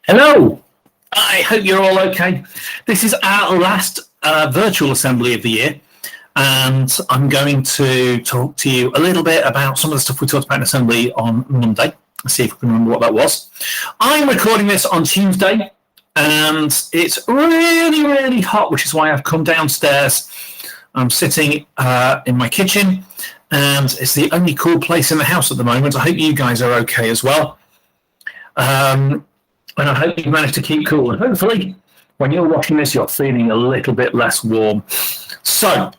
Hello, I hope you're all okay. This is our last virtual assembly of the year, and I'm going to talk to you a little bit about some of the stuff we talked about in assembly on Monday. Let's see if we can remember what that was. I'm recording this on Tuesday, and it's really, really hot, which is why I've come downstairs. I'm sitting in my kitchen, and it's the only cool place in the house at the moment. I hope you guys are okay as well. And I hope you've managed to keep cool. And hopefully, when you're watching this, you're feeling a little bit less warm. So,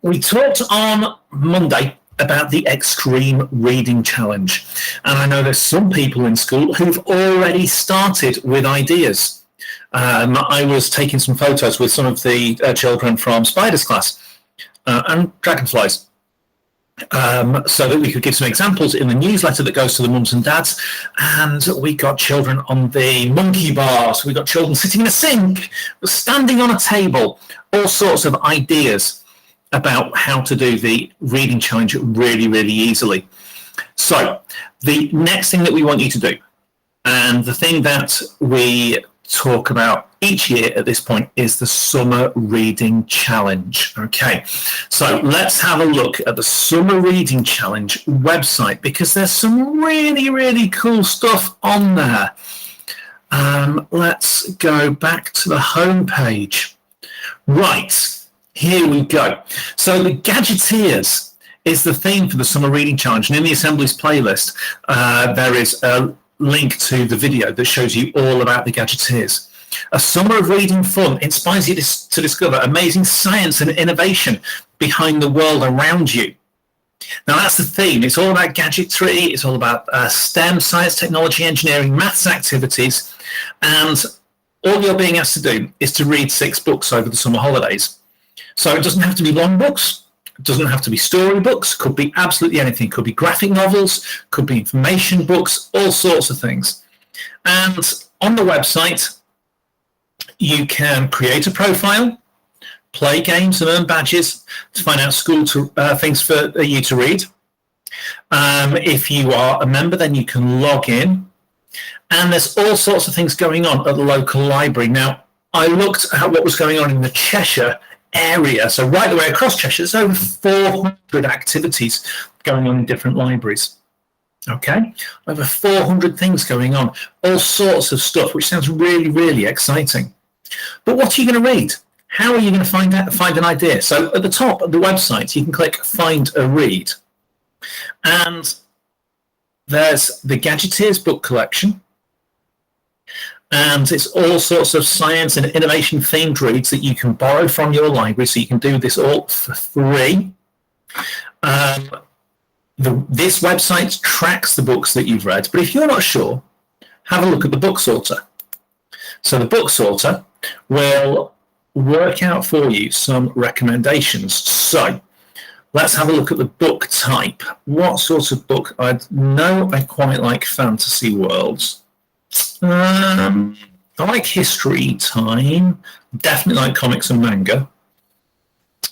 we talked on Monday about the Extreme Reading Challenge. And I know there's some people in school who've already started with ideas. I was taking some photos with some of the children from Spiders class and Dragonflies. So that we could give some examples in the newsletter that goes to the mums and dads. And we got children on the monkey bars. We got children sitting in a sink, standing on a table, all sorts of ideas about how to do the reading challenge really, really easily. So the next thing that we want you to do, and the thing that we talk about each year at this point, is the Summer Reading Challenge. Okay, so let's have a look at the Summer Reading Challenge website, because there's some really, really cool stuff on there. Let's go back to the home page. Right, here we go. So the Gadgeteers is the theme for the Summer Reading Challenge, and in the Assemblies playlist there is a link to the video that shows you all about the Gadgeteers. A summer of reading fun inspires you to discover amazing science and innovation behind the world around you. Now that's the theme. It's all about gadgetry. It's all about STEM, science, technology, engineering, maths activities. And all you're being asked to do is to read 6 books over the summer holidays. So it doesn't have to be long books. It doesn't have to be storybooks. Could be absolutely anything. Could be graphic novels. Could be information books. All sorts of things. And on the website, you can create a profile, play games and earn badges to find out school things for you to read. If you are a member, then you can log in. And there's all sorts of things going on at the local library. Now, I looked at what was going on in the Cheshire area. So right the way across Cheshire, there's over 400 activities going on in different libraries. Okay, over 400 things going on, all sorts of stuff, which sounds really, really exciting. But what are you going to read? How are you going to find an idea? So at the top of the website, you can click Find a Read. And there's the Gadgeteers book collection. And it's all sorts of science and innovation themed reads that you can borrow from your library, so you can do this all for free. This website tracks the books that you've read, but if you're not sure, have a look at the book sorter. So the book sorter will work out for you some recommendations. So let's have a look at the book type. What sort of book? I know I quite like fantasy worlds. I like history time. Definitely like comics and manga.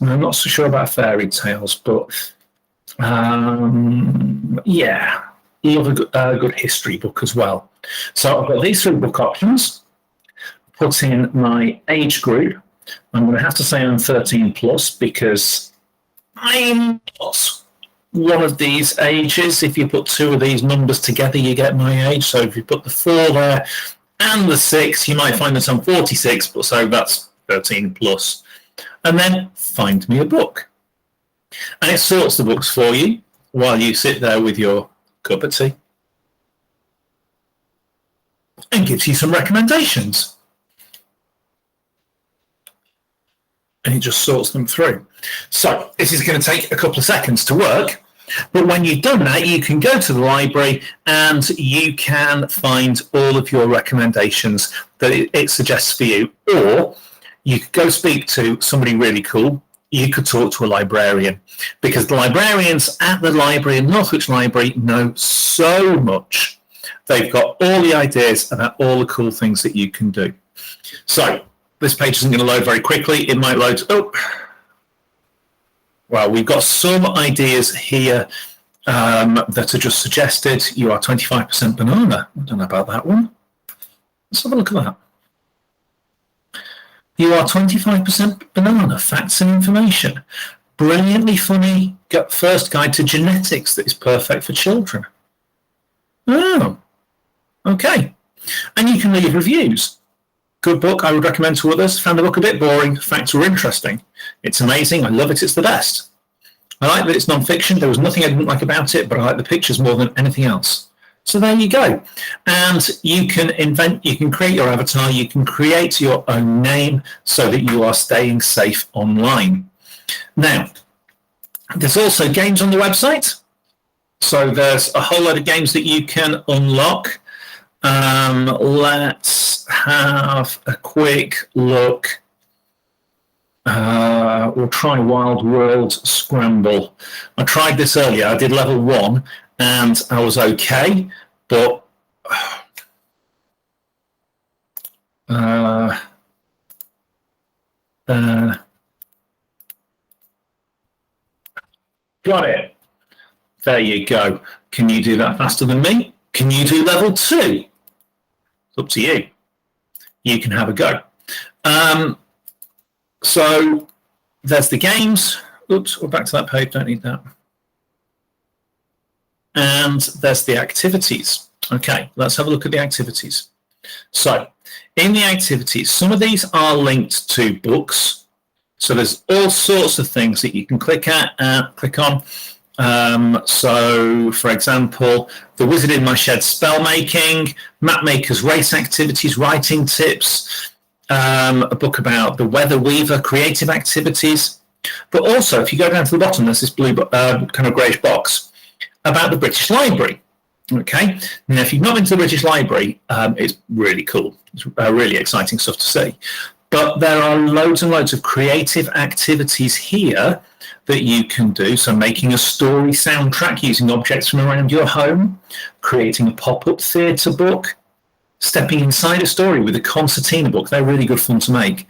I'm not so sure about fairy tales, but yeah, love a good history book as well. So I've got these 3 book options. Put in my age group. I'm going to have to say I'm 13 plus because I'm not one of these ages. If you put 2 of these numbers together, you get my age. So if you put the 4 there and the 6, you might find that I'm 46, but so that's 13 plus. And then find me a book. And it sorts the books for you while you sit there with your cup of tea and gives you some recommendations. And it just sorts them through. So this is going to take a couple of seconds to work. But when you've done that, you can go to the library and you can find all of your recommendations that it suggests for you. Or you could go speak to somebody really cool. You could talk to a librarian, because the librarians at the library in Northwich Library know so much. They've got all the ideas about all the cool things that you can do. So this page isn't going to load very quickly. It might load. Oh, well, we've got some ideas here that are just suggested. You are 25% banana. I don't know about that one. Let's have a look at that. You are 25% banana, facts and information. Brilliantly funny first guide to genetics that is perfect for children. Oh, okay. And you can leave reviews. Good book, I would recommend to others. Found the book a bit boring, facts were interesting. It's amazing, I love it, it's the best. I like that it's non-fiction, there was nothing I didn't like about it, but I like the pictures more than anything else. So there you go. And you can create your avatar, you can create your own name so that you are staying safe online. Now, there's also games on the website. So there's a whole load of games that you can unlock. Let's have a quick look. We'll try Wild World Scramble. I tried this earlier. I did level 1 and I was okay, but got it. There you go. Can you do that faster than me? Can you do level 2? It's up to you. You can have a go. So there's the games. Oops, we're back to that page. Don't need that. And there's the activities. Okay, let's have a look at the activities. So in the activities, some of these are linked to books. So there's all sorts of things that you can click on. So, for example, The Wizard in My Shed spell making, Mapmaker's race activities, writing tips, a book about the Weather Weaver creative activities. But also, if you go down to the bottom, there's this blue kind of greyish box about the British Library. Okay, now if you've not been to the British Library, it's really cool. It's really exciting stuff to see. But there are loads and loads of creative activities here that you can do. So making a story soundtrack using objects from around your home, creating a pop-up theatre book, stepping inside a story with a concertina book. They're really good fun to make.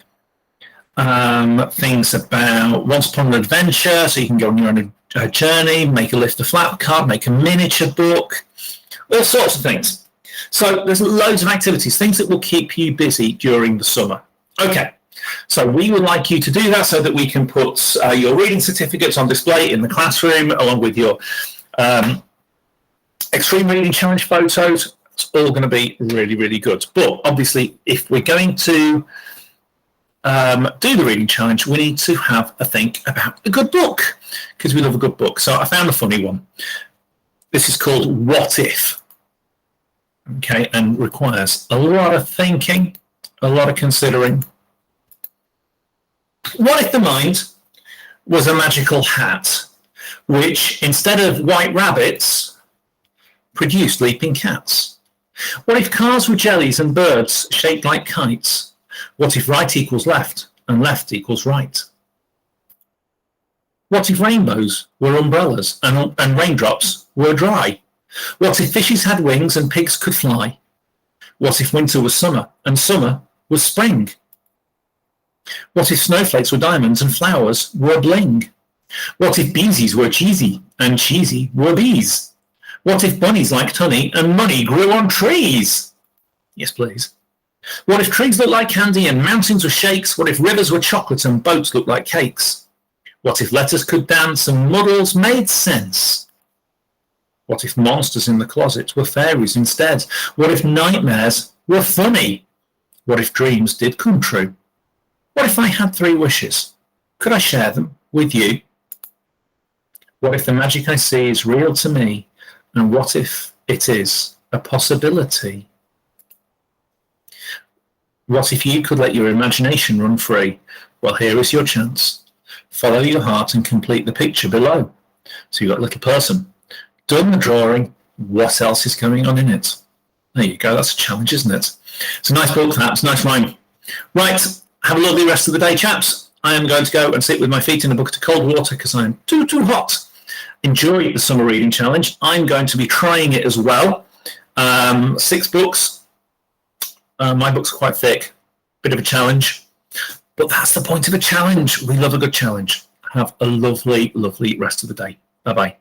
Things about Once Upon an Adventure, so you can go on your own journey, make a lift a flap card, make a miniature book, all sorts of things. So there's loads of activities, things that will keep you busy during the summer. Okay, so we would like you to do that so that we can put your reading certificates on display in the classroom along with your Extreme Reading Challenge photos. It's all going to be really, really good. But obviously, if we're going to do the reading challenge, we need to have a think about a good book because we love a good book. So I found a funny one. This is called What If? Okay, and requires a lot of thinking, a lot of considering. What if the mind was a magical hat, which instead of white rabbits, produced leaping cats? What if cars were jellies and birds shaped like kites? What if right equals left and left equals right? What if rainbows were umbrellas and raindrops were dry? What if fishes had wings and pigs could fly? What if winter was summer and summer was spring? What if snowflakes were diamonds and flowers were bling? What if beesies were cheesy and cheesy were bees? What if bunnies liked honey and money grew on trees? Yes, please. What if trees looked like candy and mountains were shakes? What if rivers were chocolate and boats looked like cakes? What if letters could dance and muddles made sense? What if monsters in the closet were fairies instead? What if nightmares were funny? What if dreams did come true? What if I had 3 wishes? Could I share them with you? What if the magic I see is real to me? And what if it is a possibility? What if you could let your imagination run free? Well, here is your chance. Follow your heart and complete the picture below. So you've got a little person. Done the drawing. What else is going on in it? There you go. That's a challenge, isn't it? It's a nice book, that. It's a nice rhyme. Right. Have a lovely rest of the day, chaps. I am going to go and sit with my feet in a bucket of cold water because I'm too hot. Enjoy the summer reading challenge. I'm going to be trying it as well. 6 books. My books are quite thick. Bit of a challenge. But that's the point of a challenge. We love a good challenge. Have a lovely, lovely rest of the day. Bye-bye.